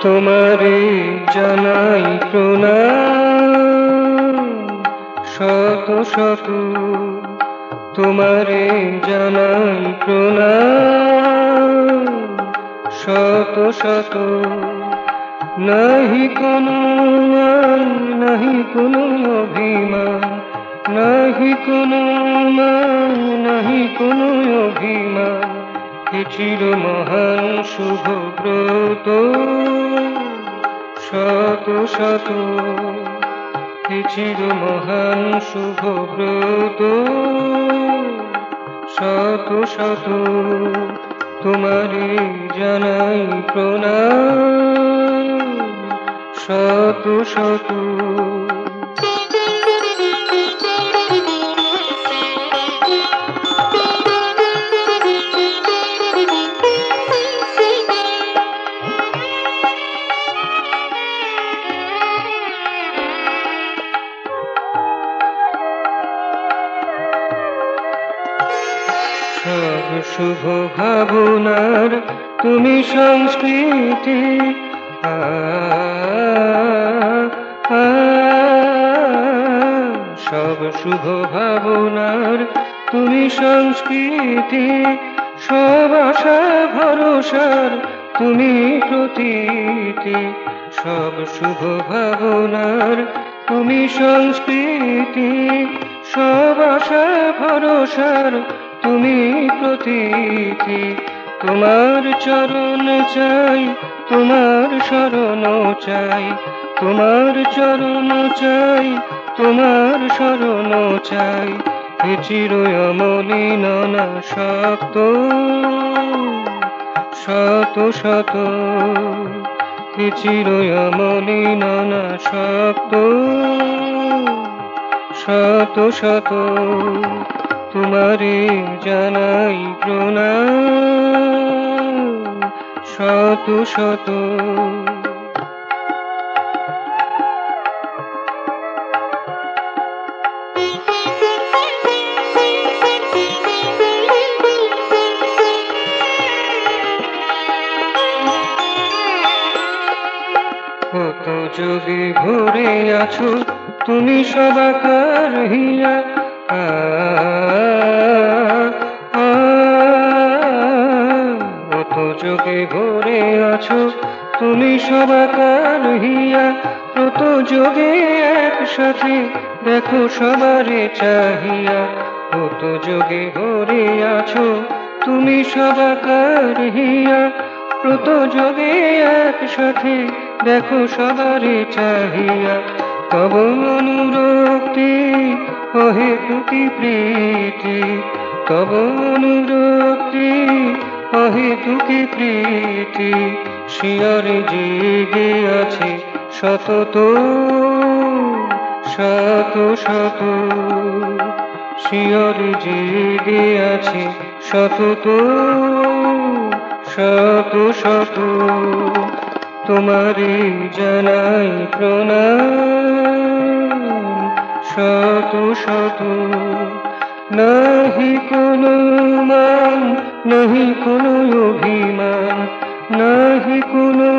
তোমারে জানাই প্রণাম শত শত, তোমারে জানাই প্রণাম শত শত। নাহি কোনো মান, নাহি কোনো অভিমান, নাহি কোনো মান, নাহি কোনো অভিমান। এ চির মহান শুভ ব্রত শত শত, এ চির মহান শুভ ব্রত শত শত। তোমারে জানাই প্রণাম শত শত। সব শুভ ভাবনার তুমি সংস্কৃতি, সব শুভ ভাবনার তুমি সংস্কৃতি, সব আশা ভরসার তুমি প্রতীতি। সব শুভ ভাবনার তুমি সংস্কৃতি, সব আশা ভরসার তুমি প্রতীতি। তোমার চরণ চাই, তোমার শরণ চাই, তোমার চরণ চাই, তোমার শরণ চাই। এ চির অমলিন অনাসক্ত শত শত, এ চির অমলিন অনাসক্ত শত শত। তোমারে জানাই প্রণাম শত শত। কত যোগে ভরে আছো তুমি সবাকার হিয়া, কত যোগে ভরে আছো তুমি সবাকার হিয়া। কত যোগে একসাথে দেখো সবারে চাহিয়া, কত যোগে ভরে আছো তুমি সবাকার হিয়া। কত যোগে একসাথে দেখো সবারে চাহিয়া। তব অনুরক্তি অহেতুকি প্রীতি, তব অনুরক্তি অহেতুকি প্রীতি। শিয়রে জেগে আছে সতত শত শত, শিয়রে জেগে আছে সতত শত শত। তোমারে জানাই প্রণাম শত শত। নাহি কোনো মান, নাহি কোনো অভিমান, নাহি কোনো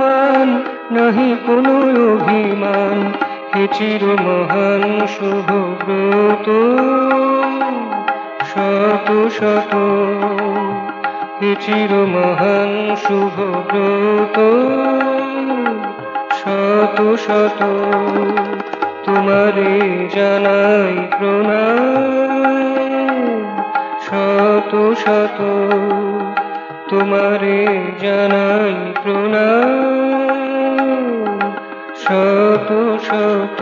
মান, নাহি কোনো অভিমান। এ চির মহান শুভ ব্রত শত শত, এ চির মহান শুভ ব্রত শত শত। তোমারে জানাই প্রণাম শত শত, তোমারে জানাই প্রণাম শত শত।